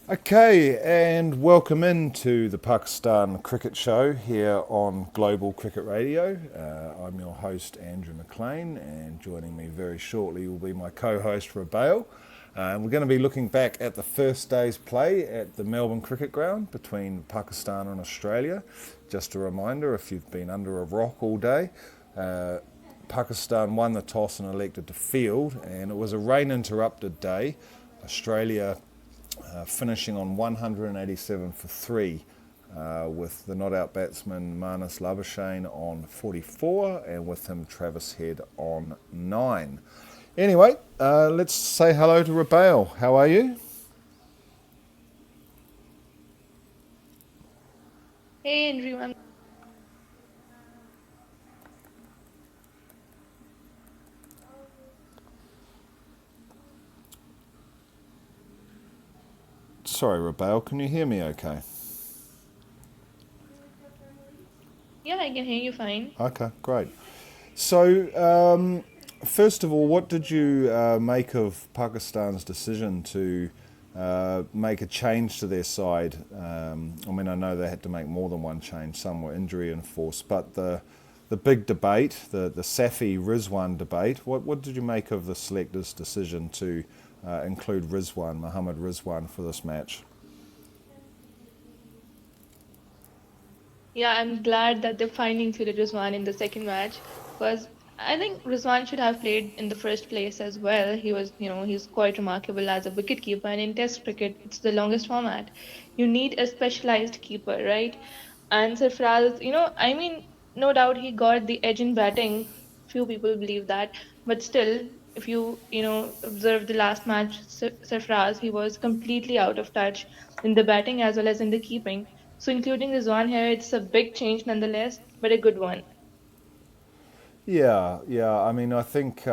Okay, and welcome into the Pakistan Cricket Show here on Global Cricket Radio. I'm your host, Andrew McLean, and joining me very shortly will be my co-host, Rabail. We're going to be looking back at the first day's play at the Melbourne Cricket Ground between Pakistan and Australia. Just a reminder, if you've been under a rock all day, Pakistan won the toss and elected to field, and it was a rain-interrupted day. Australia finishing on 187 for 3 with the not-out batsman Marnus Labuschagne on 44 and with him Travis Head on 9. Anyway, let's say hello to Rabail. How are you? Hey everyone. Sorry, Rabail, can you hear me okay? Yeah, I can hear you fine. Okay, great. So, first of all, what did you make of Pakistan's decision to make a change to their side? I mean, I know they had to make more than one change. Some were injury enforced, but the big debate, the Safi Rizwan debate. What did you make of the selectors' decision to include Rizwan, Mohammad Rizwan, for this match? Yeah, I'm glad that they finally included Rizwan in the second match because I think Rizwan should have played in the first place as well. He's quite remarkable as a wicketkeeper, and in Test cricket, it's the longest format. You need a specialized keeper, right? And Sarfaraz, I mean, no doubt he got the edge in batting. Few people believe that, but still, if you observe the last match, Sarfaraz, he was completely out of touch in the batting as well as in the keeping. So including Rizwan here, it's a big change nonetheless, but a good one. Yeah. I mean, I think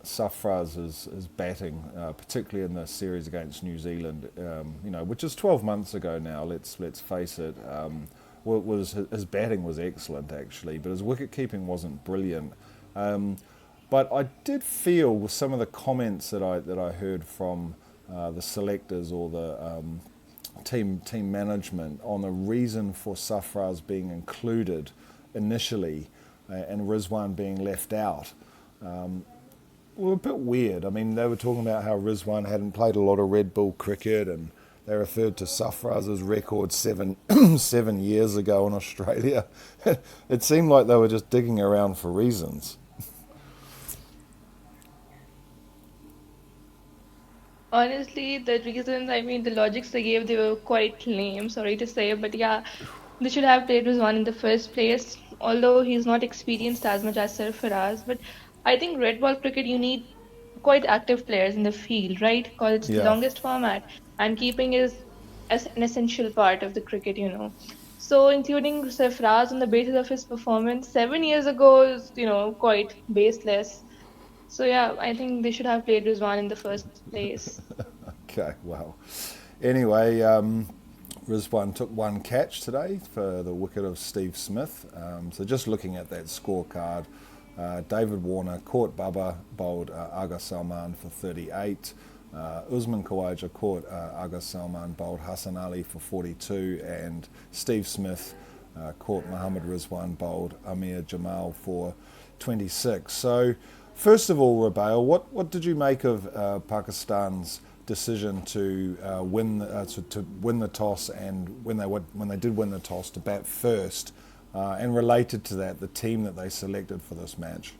Sarfaraz is batting, particularly in the series against New Zealand. Which is 12 months ago now. Let's face it. Was his batting was excellent actually, but his wicket keeping wasn't brilliant. But I did feel with some of the comments that I heard from the selectors or the team management on the reason for Sarfaraz being included initially and Rizwan being left out were a bit weird. I mean, they were talking about how Rizwan hadn't played a lot of Red Bull cricket, and they referred to Sarfaraz's record 7 years ago in Australia. It seemed like they were just digging around for reasons. Honestly, the reasons, I mean, the logics they gave, they were quite lame, sorry to say, but yeah, they should have played Rizwan in the first place, although he's not experienced as much as Sarfaraz. But I think red ball cricket, you need quite active players in the field, right? Because it's the Yeah. longest format, and keeping is as an essential part of the cricket. So including Sarfaraz on the basis of his performance 7 years ago is quite baseless. So yeah, I think they should have played Rizwan in the first place. Okay, well. Anyway, Rizwan took one catch today for the wicket of Steve Smith. So just looking at that scorecard, David Warner caught Bubba, bowled Aga Salman for 38. Usman Khawaja caught Aga Salman, bowled Hassan Ali for 42. And Steve Smith caught Mohammad Rizwan, bowled Amir Jamal for 26. So first of all, Rabail, what did you make of Pakistan's decision to win the toss, and when they did win the toss, to bat first, and related to that, the team that they selected for this match?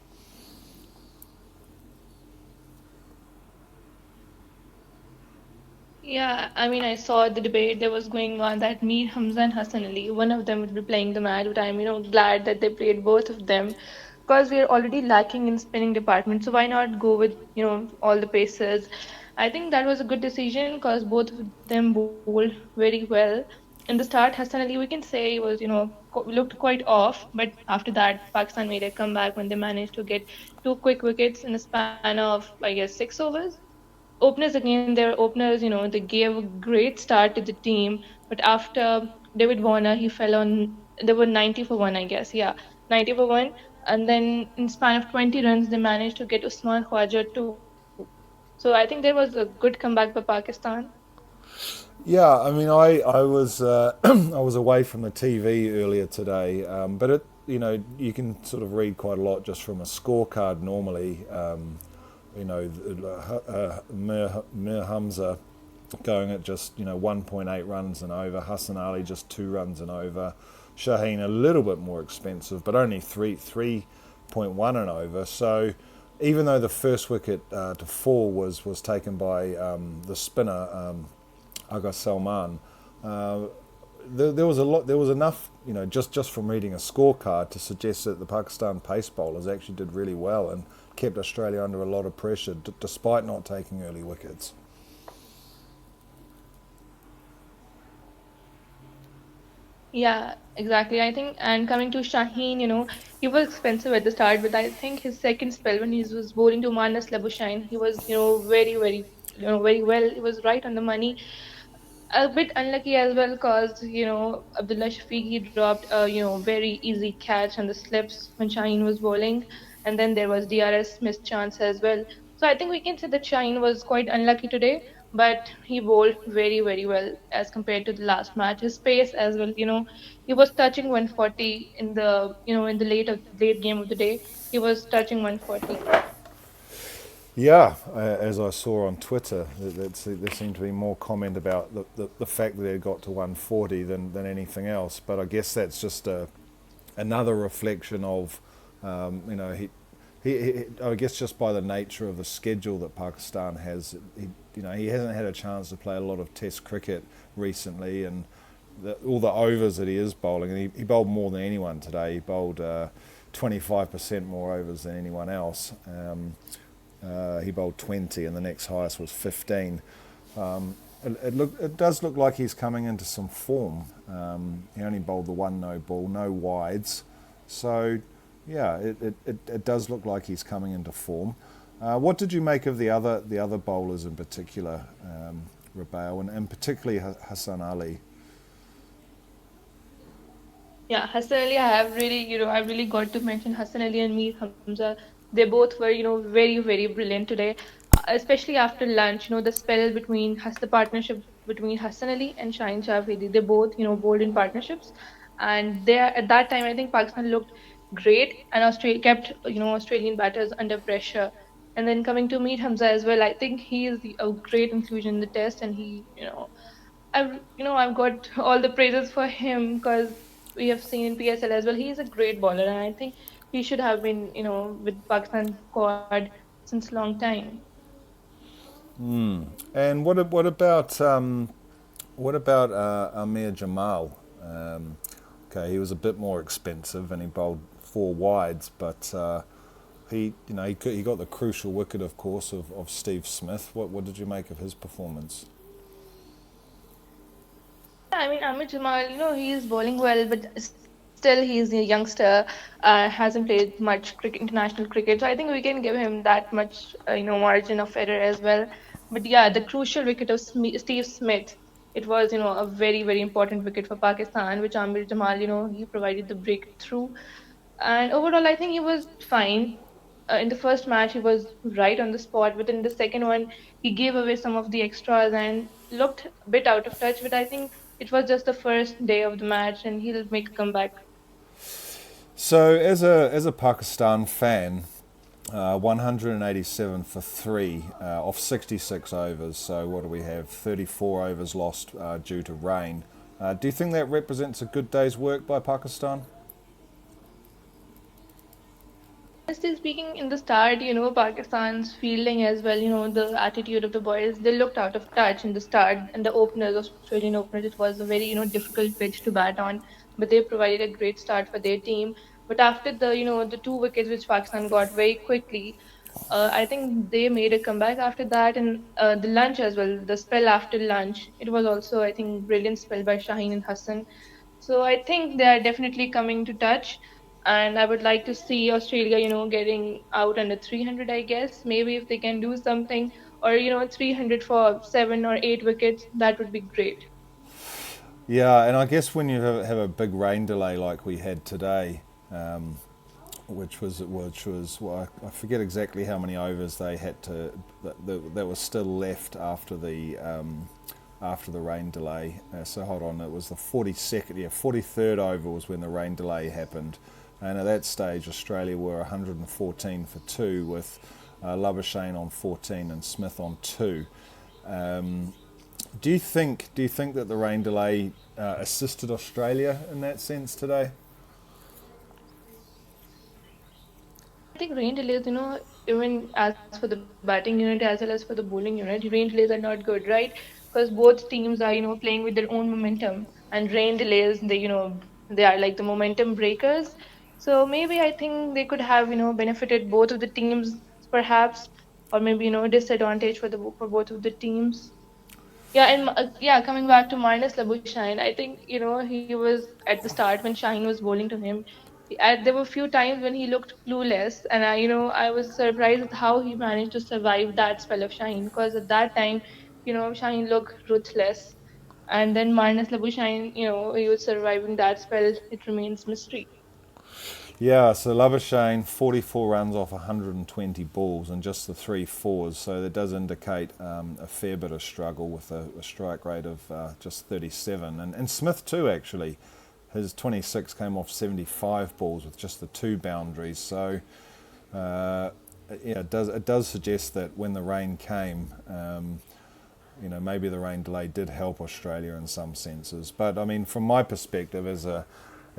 Yeah, I mean, I saw the debate that was going on that Mir Hamza and Hassan Ali, one of them would be playing the match, but I'm glad that they played both of them because we are already lacking in spinning department. So why not go with all the paces? I think that was a good decision because both of them bowled very well. In the start, Hassan Ali, we can say, looked quite off, but after that, Pakistan made a comeback when they managed to get two quick wickets in a span of, I guess, 6 overs. Openers again, their openers, they gave a great start to the team, but after David Warner, he fell on, they were 90 for one, I guess. Yeah, 90 for one. And then in span of 20 runs, they managed to get Usman Khwaja too. So I think there was a good comeback by Pakistan. Yeah, I mean, I was I was away from the TV earlier today, but you can sort of read quite a lot just from a scorecard normally. Mir Hamza going at just 1.8 runs and over. Hassan Ali just 2 runs and over. Shaheen a little bit more expensive, but only 3.1 and over. So even though the first wicket to fall was taken by the spinner Aga Salman, uh, there was a lot. There was enough, just from reading a scorecard to suggest that the Pakistan pace bowlers actually did really well and kept Australia under a lot of pressure, despite not taking early wickets. Yeah, exactly. I think, and coming to Shaheen, he was expensive at the start, but I think his second spell when he was bowling to Manas Labuschagne, he was, very, very, very well. He was right on the money. A bit unlucky as well because Abdullah Shafiq dropped a very easy catch on the slips when Shaheen was bowling, and then there was DRS missed chance as well. So I think we can say that Shaheen was quite unlucky today, but he bowled very very well as compared to the last match. His pace as well, he was touching 140 in the in the late game of the day. He was touching 140. Yeah, as I saw on Twitter, there seemed to be more comment about the fact that he got to 140 than anything else. But I guess that's just another reflection of, I guess just by the nature of the schedule that Pakistan has, he hasn't had a chance to play a lot of Test cricket recently, and all the overs that he is bowling, and he bowled more than anyone today. He bowled 25% more overs than anyone else. He bowled 20, and the next highest was 15. It does look like he's coming into some form. He only bowled the one no ball, no wides. So, yeah, it does look like he's coming into form. What did you make of the other bowlers in particular, Rabail, and particularly Hassan Ali? Yeah, Hassan Ali, I have really, I really got to mention Hassan Ali and Mir Hamza. They both were, very, very brilliant today, especially after lunch. The spell between the partnership between Hassan Ali and Shaheen Shafidi. They both, bowled in partnerships, and they at that time I think Pakistan looked great, and Australia kept, Australian batters under pressure. And then coming to Mir Hamza as well, I think he is a great inclusion in the test, and he, I've got all the praises for him because we have seen in PSL as well. He is a great bowler, and I think he should have been, with Pakistan squad since long time. And what about Amir Jamal? Okay, he was a bit more expensive, and he bowled four wides, but he got the crucial wicket, of course, of Steve Smith. What did you make of his performance? Yeah, I mean, Amit Jamal, he is bowling well, but still he's a youngster, hasn't played much international cricket. So I think we can give him that much, margin of error as well. But yeah, the crucial wicket of Steve Smith, it was, a very, very important wicket for Pakistan, which Amir Jamal, he provided the breakthrough. And overall, I think he was fine. In the first match, he was right on the spot, but in the second one, he gave away some of the extras and looked a bit out of touch. But I think it was just the first day of the match, and he'll make a comeback. So, as a Pakistan fan, 187 for three off 66 overs. So, what do we have? 34 overs lost due to rain. Do you think that represents a good day's work by Pakistan? Honestly speaking, in the start, Pakistan's fielding as well, the attitude of the boys, they looked out of touch in the start. And the openers, Australian openers, it was a very, difficult pitch to bat on. But they provided a great start for their team. But after the two wickets which Pakistan got very quickly, I think they made a comeback after that. And the lunch as well, the spell after lunch, it was also, I think, brilliant spell by Shaheen and Hassan. So I think they are definitely coming to touch. And I would like to see Australia, getting out under 300, I guess. Maybe if they can do something, or, 300 for 7 or 8 wickets, that would be great. Yeah, and I guess when you have a big rain delay like we had today, which was well, I forget exactly how many overs they had to that was still left after the rain delay. So hold on, it was the 42nd, 43rd over was when the rain delay happened. And at that stage, Australia were 114 for 2 with Labuschagne on 14 and Smith on 2. Um, do you think that the rain delay assisted Australia in that sense today? I think rain delays, even as for the batting unit as well as for the bowling unit, rain delays are not good, right? Because both teams are, playing with their own momentum, and rain delays, they are like the momentum breakers. So maybe I think they could have, benefited both of the teams, perhaps, or maybe, disadvantage for both of the teams. Yeah, and yeah, coming back to minus Labuschagne, I think he was at the start when Shine was bowling to him. There were a few times when he looked clueless, and I was surprised at how he managed to survive that spell of Shine because at that time, Shine looked ruthless, and then minus Labuschagne, he was surviving that spell. It remains mystery. Yeah, so Labuschagne, 44 runs off 120 balls and just the three fours, so that does indicate a fair bit of struggle with a strike rate of just 37. And Smith too, actually. His 26 came off 75 balls with just the two boundaries, so uh, yeah, it does suggest that when the rain came, maybe the rain delay did help Australia in some senses. But I mean, from my perspective, as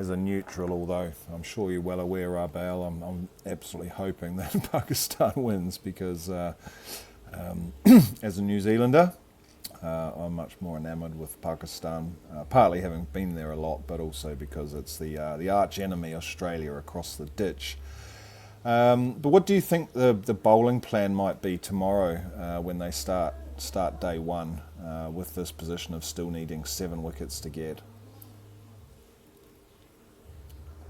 a neutral, although I'm sure you're well aware, Rabail, I'm absolutely hoping that Pakistan wins because as a New Zealander, I'm much more enamoured with Pakistan, partly having been there a lot, but also because it's the arch enemy Australia across the ditch. But what do you think the bowling plan might be tomorrow when they start day one with this position of still needing 7 wickets to get?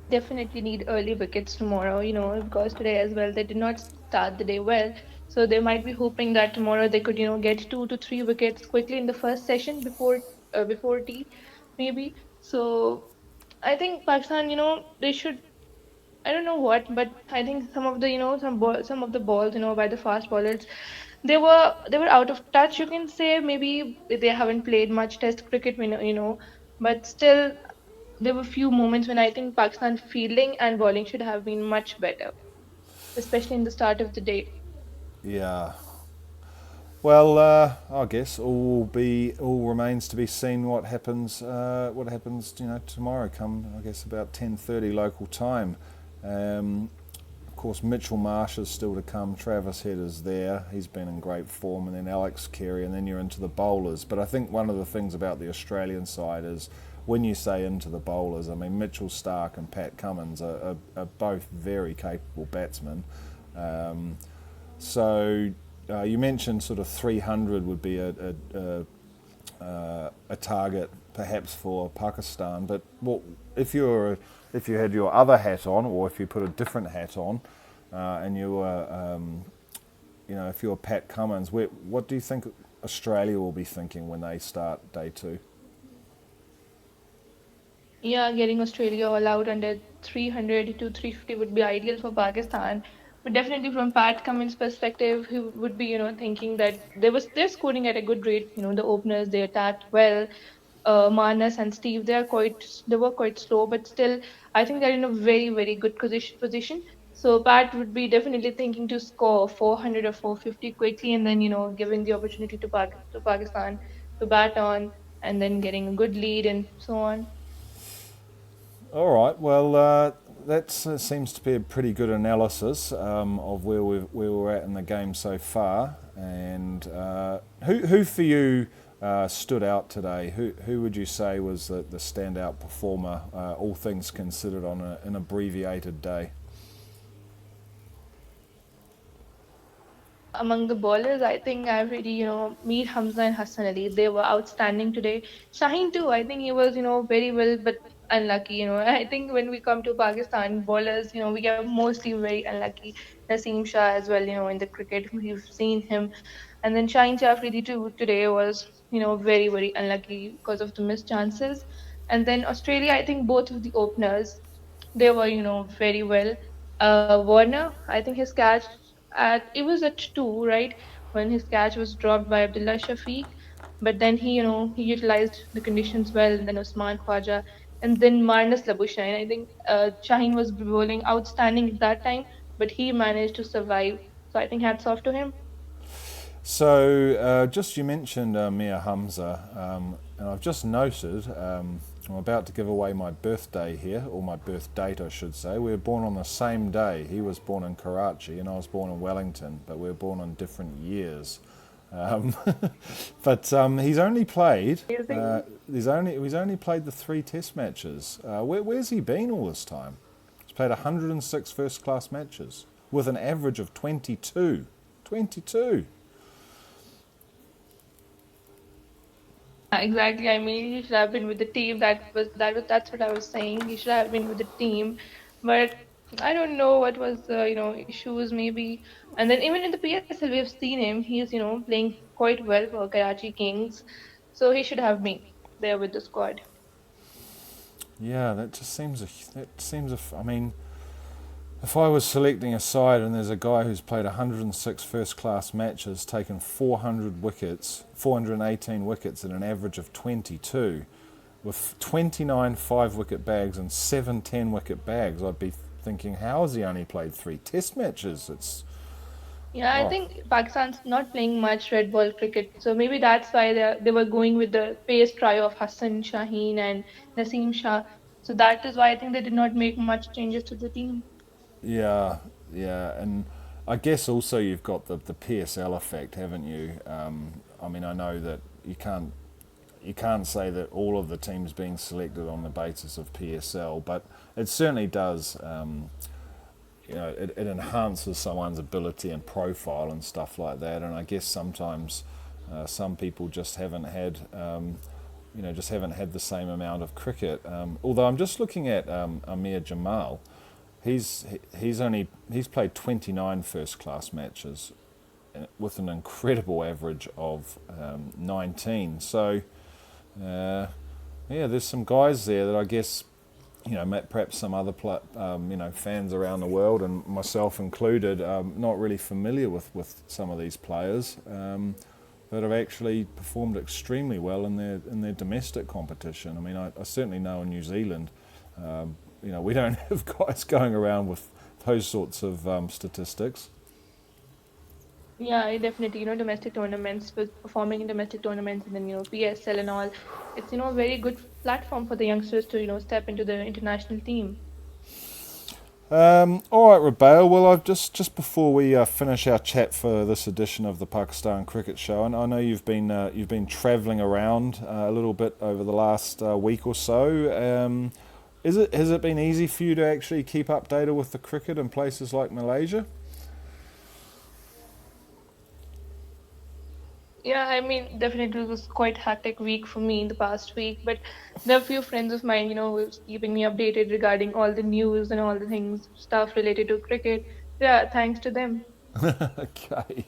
They definitely need early wickets tomorrow, because today as well they did not start the day well. So they might be hoping that tomorrow they could, get 2 to 3 wickets quickly in the first session before tea, maybe. So I think Pakistan, they should. I don't know what, but I think some of the, some of the balls, by the fast bowlers, they were out of touch. You can say maybe they haven't played much Test cricket, but still there were few moments when I think Pakistan fielding and bowling should have been much better, especially in the start of the day. Yeah. Well, I guess all remains to be seen what happens. Tomorrow, come I guess about 10:30 local time. Um, of course, Mitchell Marsh is still to come. Travis Head is there. He's been in great form, and then Alex Carey, and then you're into the bowlers. But I think one of the things about the Australian side is when you say into the bowlers, I mean Mitchell Starc and Pat Cummins are both very capable batsmen. Um, so you mentioned sort of 300 would be a target perhaps for Pakistan, but if you had your other hat on, or if you put a different hat on, and you were if you're Pat Cummins, what do you think Australia will be thinking when they start day two? Yeah, getting Australia all out under 300 to 350 would be ideal for Pakistan. But definitely from Pat Cummins' perspective, he would be, thinking that they're scoring at a good rate. The openers they attacked well. Manas and Steve, they were quite slow, but still, I think they're in a very very good position. So Pat would be definitely thinking to score 400 or 450 quickly, and then giving the opportunity to Pakistan to bat on, and then getting a good lead and so on. All right. Well, that seems to be a pretty good analysis of where we're at in the game so far. And who for you stood out today? Who would you say was the standout performer, all things considered, on an abbreviated day? Among the bowlers, I think I've really, Mir Hamza and Hassan Ali. They were outstanding today. Shaheen too. I think he was, very well, but unlucky. I think when we come to Pakistan bowlers, we are mostly very unlucky. Naseem Shah as well, in the cricket, we've seen him, and then Shaheen Shafridi too today was, very very unlucky because of the missed chances. And then Australia, I think both of the openers they were, very well. Warner, I think his catch it was at two, right? When his catch was dropped by Abdullah Shafiq. But then he utilized the conditions well, and then Usman Khwaja, and then Marnus Labuschagne. I think Shaheen was bowling outstanding at that time, but he managed to survive. So I think hats off to him. So, just you mentioned Mir Hamza, and I've just noted, I'm about to give away my birthday here, or my birth date, I should say. We were born on the same day. He was born in Karachi, and I was born in Wellington, but we were born on different years. Um, but he's only played. Amazing. He's only played the 3 Test matches. Where's he been all this time? He's played 106 first-class matches with an average of 22. 22. Exactly. I mean, he should have been with the team. That's what I was saying. He should have been with the team, but I don't know what was the issues maybe. And then even in the PSL, we have seen him. He's playing quite well for Karachi Kings, so he should have been there with the squad. Yeah, I mean, if I was selecting a side and there's a guy who's played 106 first-class matches, taken 400 wickets, 418 wickets at an average of 22, with 29 5-wicket bags and 7 10-wicket bags, I'd be thinking, how has he only played 3 Test matches? Yeah, I Oh, think Pakistan's not playing much red ball cricket, so maybe that's why they were going with the pace trio of Hassan, Shaheen, and Naseem Shah. So that is why I think they did not make much changes to the team. yeah, yeah, and I guess also you've got the PSL effect, haven't you? I mean, I know that you can't say that all of the teams being selected on the basis of PSL, but it certainly does. It enhances someone's ability and profile and stuff like that. And I guess sometimes some people just haven't had, just haven't had the same amount of cricket. Although I'm just looking at Amir Jamal, he's played 29 first class matches with an incredible average of 19. So there's some guys there that I guess perhaps some other fans around the world, and myself included, not really familiar with some of these players that have actually performed extremely well in their domestic competition. I mean, I certainly know in New Zealand, we don't have guys going around with those sorts of statistics. Yeah, I definitely, domestic tournaments, with performing in domestic tournaments, and then, PSL and all. It's, a very good platform for the youngsters to, step into the international team. All right, Rabail. Well, I've just before we finish our chat for this edition of the Pakistan Cricket Show, and I know you've been travelling around a little bit over the last week or so. Has it been easy for you to actually keep updated with the cricket in places like Malaysia? Yeah, I mean, definitely it was quite hectic week for me in the past week, but there are a few friends of mine, who was keeping me updated regarding all the news and all the things, stuff related to cricket. Yeah, thanks to them. Okay.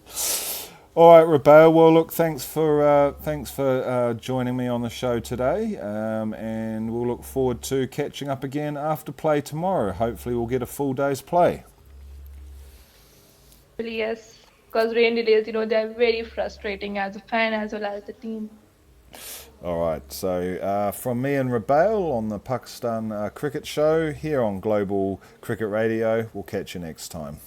All right, Rabail. Well, look, thanks for joining me on the show today, and we'll look forward to catching up again after play tomorrow. Hopefully, we'll get a full day's play. Really, yes, because rain delays, they're very frustrating as a fan as well as the team. All right. So from me and Rabail on the Pakistan Cricket Show here on Global Cricket Radio, we'll catch you next time.